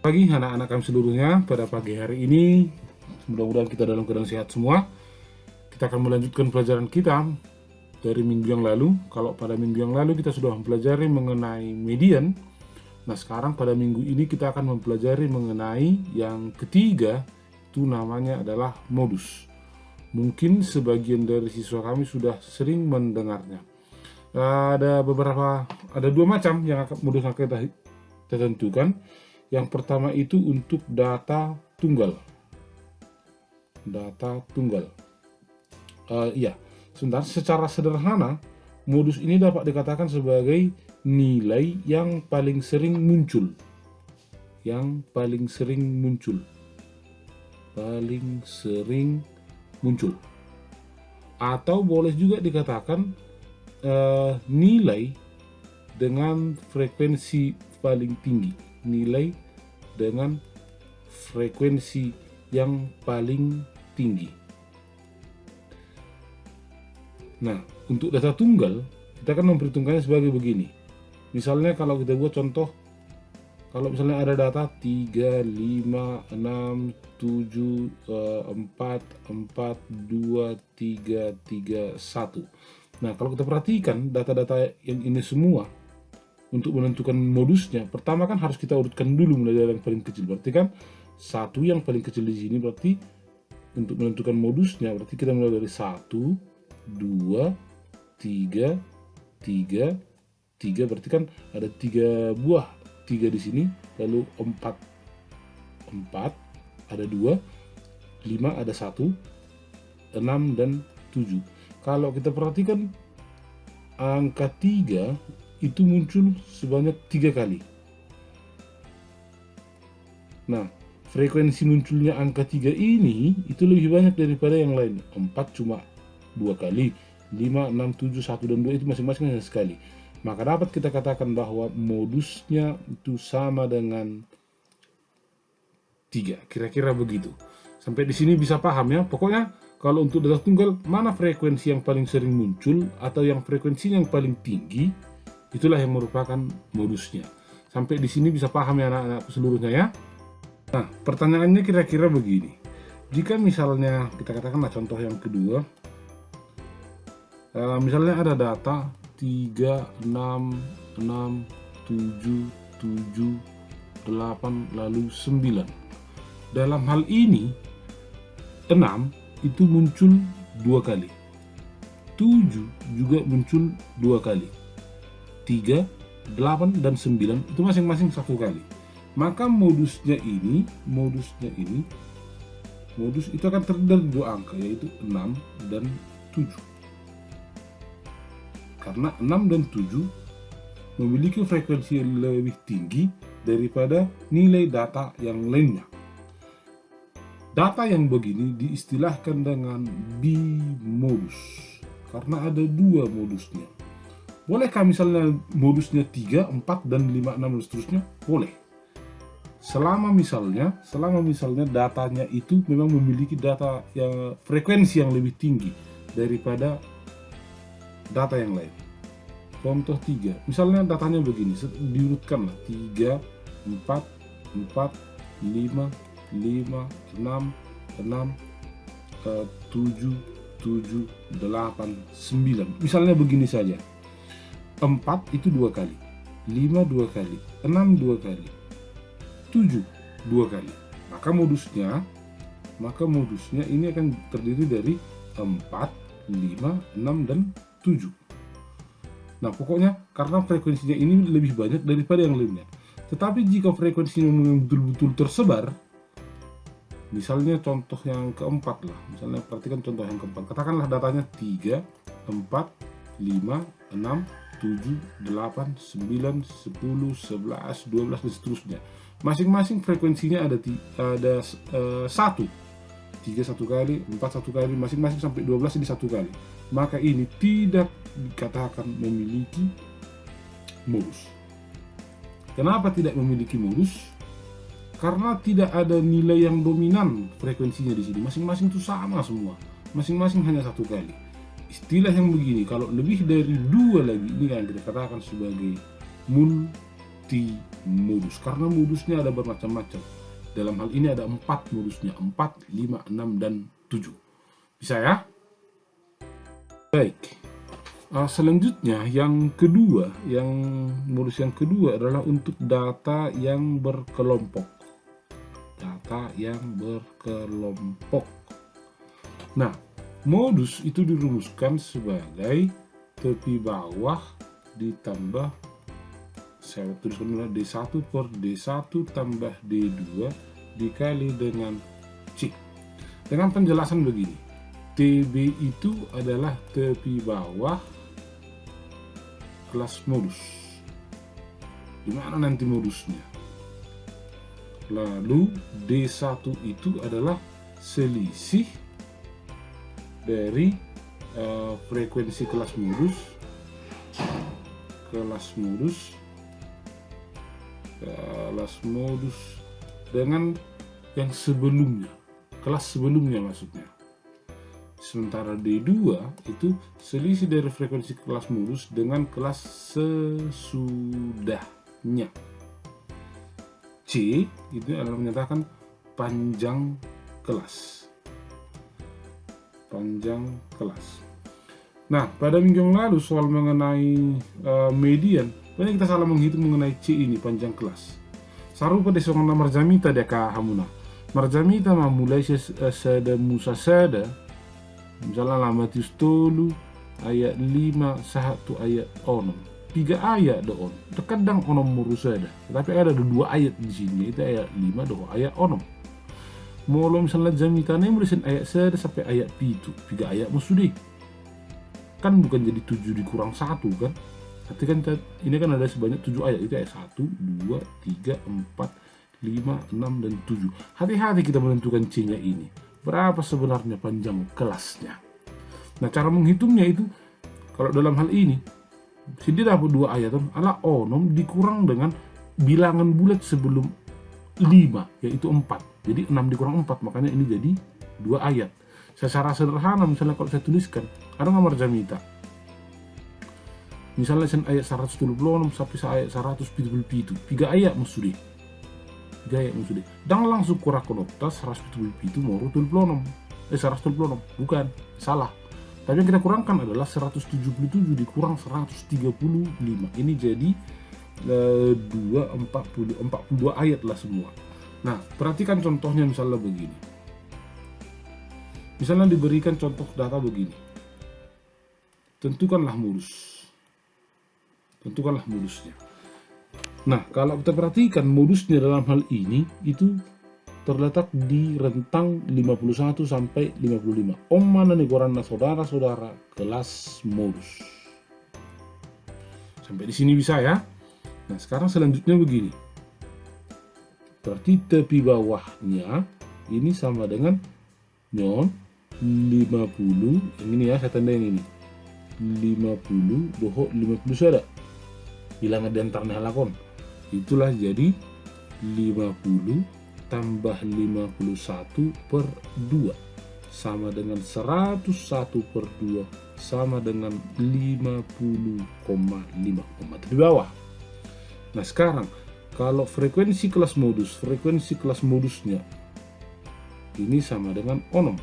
Pagi anak-anak kami seluruhnya, pada pagi hari ini mudah-mudahan kita dalam keadaan sehat semua. Kita akan melanjutkan pelajaran kita dari minggu yang lalu. Kalau pada minggu yang lalu kita sudah mempelajari mengenai median, nah sekarang pada minggu ini kita akan mempelajari mengenai yang ketiga, itu namanya adalah modus. Mungkin sebagian dari siswa kami sudah sering mendengarnya. Ada dua macam yang modus akan kita tentukan. Yang pertama itu untuk data tunggal. Secara sederhana, modus ini dapat dikatakan sebagai nilai yang paling sering muncul. Atau boleh juga dikatakan nilai dengan frekuensi paling tinggi. Nilai dengan frekuensi yang paling tinggi. Nah, untuk data tunggal, kita akan memperhitungkannya sebagai begini. Misalnya kalau kita buat contoh, kalau misalnya ada data 3, 5, 6, 7, 4, 4, 2, 3, 3, 1. Nah, kalau kita perhatikan data-data yang ini semua, untuk menentukan modusnya, pertama kan harus kita urutkan dulu mulai dari yang paling kecil. Berarti kan satu yang paling kecil di sini, berarti untuk menentukan modusnya berarti kita mulai dari 1, 2, 3, 3, 3, berarti kan ada 3 buah 3 di sini, lalu 4, ada 2, 5 ada 1, 6 dan 7. Kalau kita perhatikan angka 3 itu muncul sebanyak 3 kali. Nah, frekuensi munculnya angka 3 ini itu lebih banyak daripada yang lain. 4 cuma 2 kali, 5, 6, 7, 1 dan 2 itu masing-masing hanya sekali. Maka dapat kita katakan bahwa modusnya itu sama dengan 3. Kira-kira begitu. Sampai di sini bisa paham ya. Pokoknya kalau untuk data tunggal, mana frekuensi yang paling sering muncul atau yang frekuensinya yang paling tinggi, itulah yang merupakan modusnya. Sampai di sini bisa paham ya anak-anak seluruhnya ya. Nah, pertanyaannya kira-kira begini. Jika misalnya kita katakanlah contoh yang kedua, misalnya ada data 3, 6, 6, 7, 7, 8, lalu 9. Dalam hal ini 6 itu muncul 2 kali. 7 juga muncul 2 kali. 3, 8, dan 9 itu masing-masing 1 kali. Maka modus itu akan terdiri dari 2 angka, yaitu 6 dan 7. Karena 6 dan 7 memiliki frekuensi yang lebih tinggi daripada nilai data yang lainnya. Data yang begini diistilahkan dengan bimodus, karena ada 2 modusnya. Bolehkah misalnya modusnya 3, 4, dan 5, 6, dan seterusnya? Boleh. Selama misalnya datanya itu memang memiliki data yang frekuensi yang lebih tinggi daripada data yang lain. Contoh 3, misalnya datanya begini, diurutkanlah 3, 4, 4, 5, 5, 6, 6, 7, 7, 8, 9. Misalnya begini saja. 4 itu 2 kali, 5 2 kali, 6 2 kali, 7 2 kali. Maka modusnya ini akan terdiri dari 4, 5, 6, dan 7. Nah, pokoknya karena frekuensinya ini lebih banyak daripada yang lainnya. Tetapi jika frekuensinya betul-betul tersebar, misalnya contoh yang keempat lah, misalnya perhatikan contoh yang keempat. Katakanlah datanya 3, 4, 5, 6, 7, 8, 9, 10, 11, 12, dan seterusnya. Masing-masing frekuensinya ada 1. 3 1 kali, 4 1 kali, masing-masing sampai 12 ini 1 kali. Maka ini tidak dikatakan memiliki modus. Kenapa tidak memiliki modus? Karena tidak ada nilai yang dominan frekuensinya di sini. Masing-masing itu sama semua. Masing-masing hanya 1 kali. Istilah yang begini, kalau lebih dari 2 lagi, ini yang kita katakan sebagai multimodus karena modusnya ada bermacam-macam. Dalam hal ini ada 4 modusnya, 4, 5, 6, dan 7. Bisa ya? Baik. Selanjutnya yang kedua, modus yang kedua adalah untuk data yang berkelompok. Data yang berkelompok. Nah, modus itu dirumuskan sebagai tepi bawah ditambah, saya tuliskan dulu, D1 per D1 tambah D2 dikali dengan C. Dengan penjelasan begini, TB itu adalah tepi bawah kelas modus. Di mana nanti modusnya? Lalu D1 itu adalah selisih dari frekuensi kelas modus dengan yang sebelumnya, kelas sebelumnya maksudnya. Sementara D2 itu selisih dari frekuensi kelas modus dengan kelas sesudahnya. C itu adalah menyatakan panjang kelas. Nah, pada minggu yang lalu soal mengenai median, banyak kita salah menghitung mengenai C ini, panjang kelas. Sarupa de songan marjamita deka hamuna. Marjamita mulai sada musa sada, misalnya Matius tolu ayat 5 satu ayat 6. 3 ayat doon. Terkadang onom murusada. Tapi ada 2 ayat di sini, itu ayat 5 doon ayat 6. Molo misalnya jamitane mulisin ayat 1 sampai ayat 7. 3 ayat musudi. Kan bukan jadi 7 dikurang 1 kan? Berarti kan ini kan ada sebanyak 7 ayat. Itu ayat 1, 2, 3, 4, 5, 6, dan 7. Hati-hati kita menentukan C-nya ini. Berapa sebenarnya panjang kelasnya? Nah, cara menghitungnya itu, kalau dalam hal ini, sini dapat 2 ayat, ala onom dikurang dengan bilangan bulat sebelum 5, yaitu 4. Jadi 6 dikurang 4, makanya ini jadi 2 ayat. Secara sederhana, misalnya kalau saya tuliskan, ada nomor jamita. Misalnya ayat 176 sampai ayat 177, 3 ayat maksudnya. 3 ayat maksudnya. Dan langsung kurang konotas 177 mau 176. Bukan, salah. Tapi yang kita kurangkan adalah 177 dikurang 135. Ini jadi 42 ayat lah semua. Nah, perhatikan contohnya misalnya begini. Misalnya diberikan contoh data begini. Tentukanlah modusnya. Nah, kalau kita perhatikan modusnya dalam hal ini itu terletak di rentang 51 sampai 55. Mana negorana saudara-saudara kelas modus. Sampai di sini bisa ya. Nah, sekarang selanjutnya begini. Berarti tepi bawahnya ini sama dengan nyon 50, yang ini ya, saya tandain ini 50 doho 50 sada bilangan diantaranya halakon, itulah jadi 50 tambah 51 per 2 sama dengan 101 per 2 sama dengan 50,5 tepi bawah. Nah, sekarang kalau frekuensi kelas modusnya ini sama dengan onom.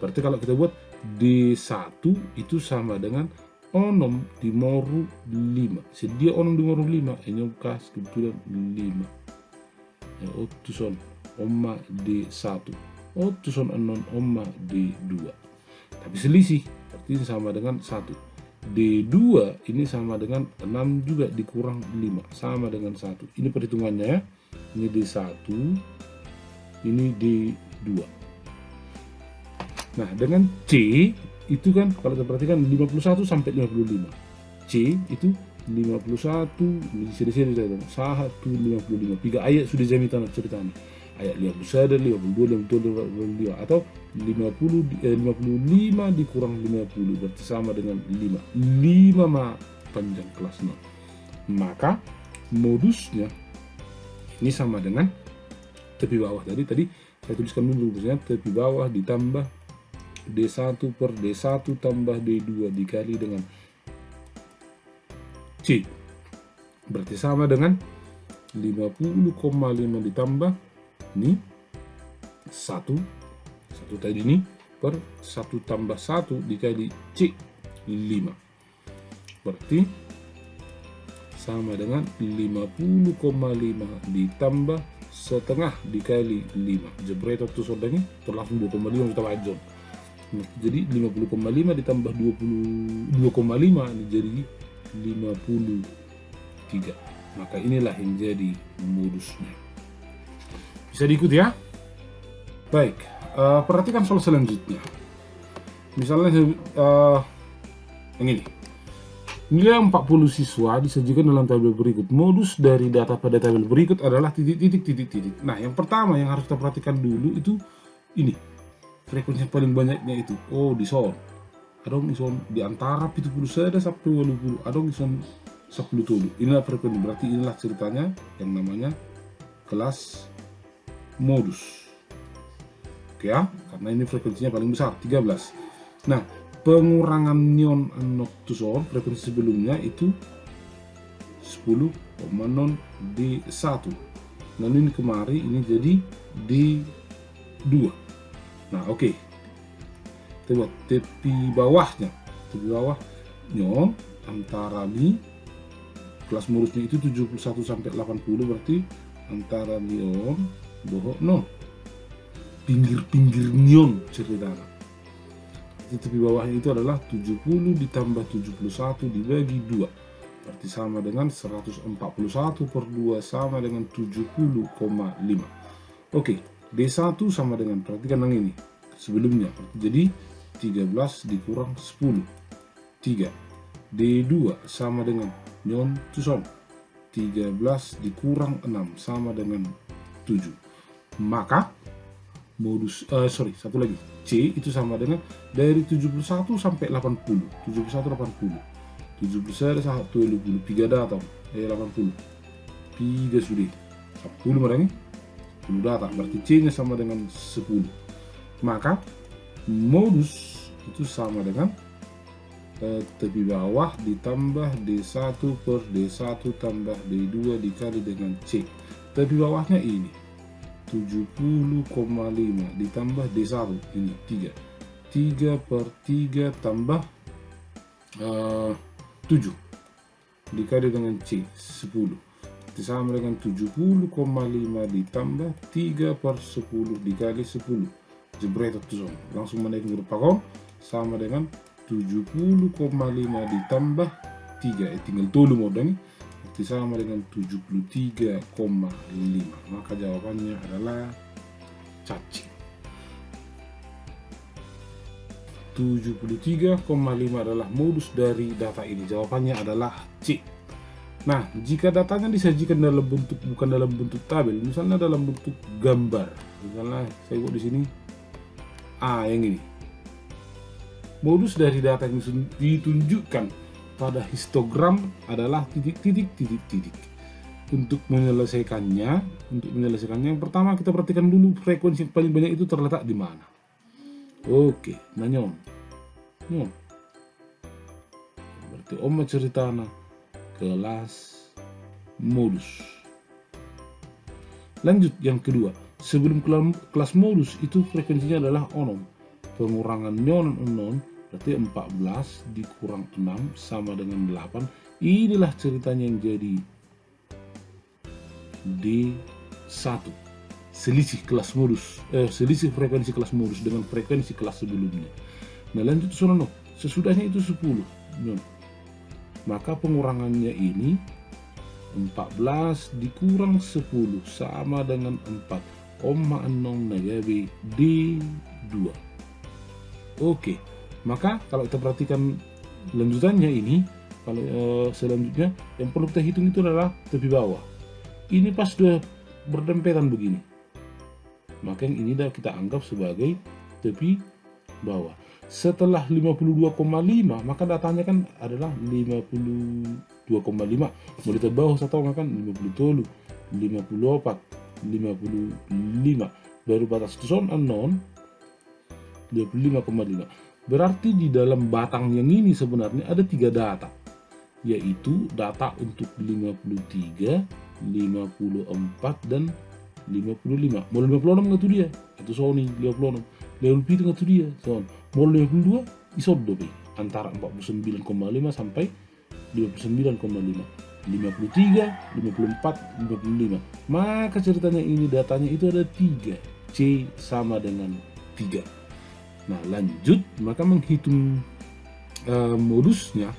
Berarti kalau kita buat D1 itu sama dengan onom di moru 5. Sedia onom di moru 5. Ini kas kebetulan 5. Otuson omma D1. Otuson anon omma D2. Tapi selisih. Berarti ini sama dengan 1. D2 ini sama dengan 6 juga dikurang 5. Sama dengan 1. Ini perhitungannya ya. Ini D1. Ini D2. Nah, dengan C itu kan kalau kita perhatikan 51 sampai 55. C itu 51 di sini 155. 3 ayat sudah jamitan ceritanya. Ayat 51, 52, 52, atau 55 dikurang 50 berarti sama dengan 5. 5 mah panjang kelasnya. Maka modusnya ini sama dengan tepi bawah tadi saya tuliskan dulu misalnya tepi bawah ditambah D1 per D1 tambah D2 dikali dengan C. berarti sama dengan 50,5 ditambah ini 1 tadi ini per 1 tambah 1 dikali C 5, berarti sama dengan 50,5 ditambah setengah dikali 5. Jebret atau sodanya terlangsung 2,5 kita wajon. Jadi 50,5 ditambah 22,5 ini jadi 53. Maka inilah yang jadi modusnya. Bisa diikuti ya? Baik, perhatikan soal selanjutnya. Misalnya yang ini. Nilai 40 siswa disajikan dalam tabel berikut. Modus dari data pada tabel berikut adalah titik. Nah, yang pertama yang harus kita perhatikan dulu itu ini. Frekuensi yang paling banyaknya itu. Oh, di son. Adong ison di antara 71 sampai 80. Adong ison 10 tolu. Inilah frekuensi. Berarti inilah ceritanya yang namanya kelas modus. Oke ya, karena ini frekuensinya paling besar 13. Nah, pengurangan neon noctuson frekuensi sebelumnya itu 10,0 D1. Lalu ini kemari ini jadi D2. Nah, oke. Kita buat tepi bawahnya. Tepi bawah neon antara di kelas modusnya itu 71 sampai 80, berarti antara neon bohong no. Pinggir-pinggir neon ceritanya. Tepi bawahnya itu adalah 70 ditambah 71 dibagi 2, berarti sama dengan 141 per 2 sama dengan 70,5. Oke, D1 sama dengan, perhatikan yang ini sebelumnya, jadi 13 dikurang 10 3. D2 sama dengan nyon tuson 13 dikurang 6 sama dengan 7. Maka modus satu lagi, C itu sama dengan dari 71 sampai 80. 71 80. 71 20 3 datang 80. 3 sudah 10 mereka 10 datang, berarti C nya sama dengan 10. Maka modus itu sama dengan tepi bawah ditambah D1 per D1 tambah D2 dikali dengan C. Tepi bawahnya ini 70,5 ditambah D1 ini 3 per 3 tambah 7 dikali dengan C 10, sama dengan 70,5 ditambah 3 per 10 dikali 10. Jebret langsung menaik huruf pakon sama dengan 70,5 ditambah 3 tinggal tolu modalnya sama dengan 73,5. Maka jawabannya adalah cacing. 73,5 adalah modus dari data ini. Jawabannya adalah C. Nah, jika datanya disajikan dalam bentuk bukan dalam bentuk tabel, misalnya dalam bentuk gambar, misalnya saya buat di sini yang ini. Modus dari data yang ditunjukkan pada histogram adalah titik. Untuk menyelesaikannya yang pertama kita perhatikan dulu frekuensi yang paling banyak itu terletak di mana. Oke, nah nyon. Berarti oma ceritana kelas modus. Lanjut yang kedua, sebelum kelas modus itu frekuensinya adalah onom. Pengurangan nyon onom berarti 14 dikurang 6 sama dengan 8. Inilah ceritanya yang jadi D1. Selisih kelas modus, selisih frekuensi kelas modus dengan frekuensi kelas sebelumnya. Nah, lanjut sono sesudahnya itu 10. Maka pengurangannya ini 14 dikurang 10 sama dengan 4. Oma anong nagabi D2. Oke. Maka kalau kita perhatikan lanjutannya ini, kalau selanjutnya yang perlu kita hitung itu adalah tepi bawah. Ini pas sudah berdempetan begini, maka yang ini kita anggap sebagai tepi bawah. Setelah 52,5 maka datanya kan adalah 52,5. Mau di bawah saya tahu kan 50 54 55, baru batas son unknown 25,5. Berarti di dalam batang yang ini sebenarnya ada 3 data. yaitu data untuk 53, 54, dan 55. Mau 56 nggak tuh dia? Itu Sony 56. Lebih itu nggak tuh dia? Soal mau 52 isodo be antara 49,5 sampai 59,5. 53, 54, 55. Maka ceritanya ini datanya itu ada 3. C sama dengan 3. Nah lanjut, maka menghitung modusnya.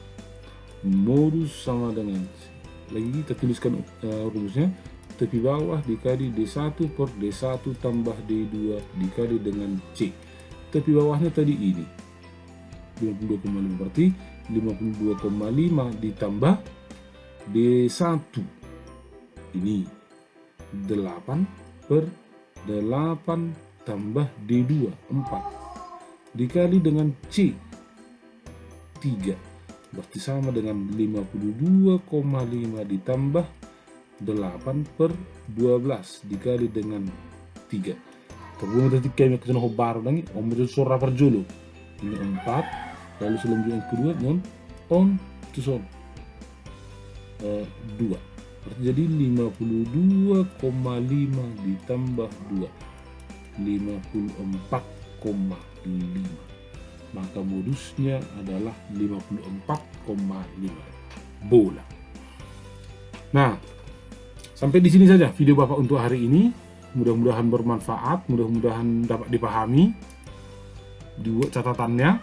Modus sama dengan, lagi kita tuliskan rumusnya, tepi bawah dikali D1 per D1 tambah D2 dikali dengan C. Tepi bawahnya tadi ini 52,5, berarti 52,5 ditambah D1 ini 8 per 8 tambah D2 4 dikali dengan C 3, berarti sama dengan 52,5 ditambah 8 per 12 dikali dengan 3. Terus nanti kami kesana baru lagi omong surah per julu ini 4, lalu selanjutnya yang kedua non on itu son 2, berarti jadi 52,5 ditambah 2 54,5, maka modusnya adalah 54,5 bola. Nah, sampai di sini saja video Bapak untuk hari ini. Mudah-mudahan bermanfaat, mudah-mudahan dapat dipahami. Dibuat catatannya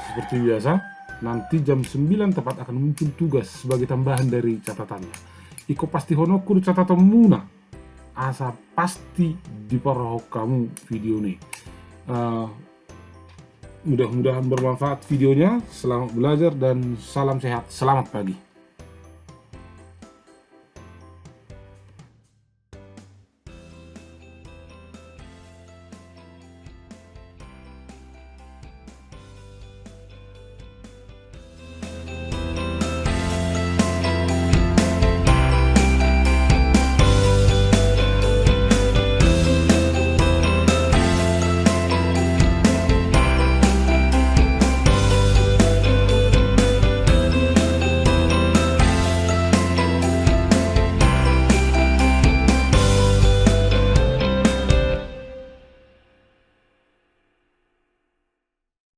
seperti biasa. Nanti jam 9 tepat akan muncul tugas sebagai tambahan dari catatannya. Iko pasti honokur catatan muna. Asa pasti diparoh kamu video ini. Mudah-mudahan bermanfaat videonya. Selamat belajar dan salam sehat. Selamat pagi.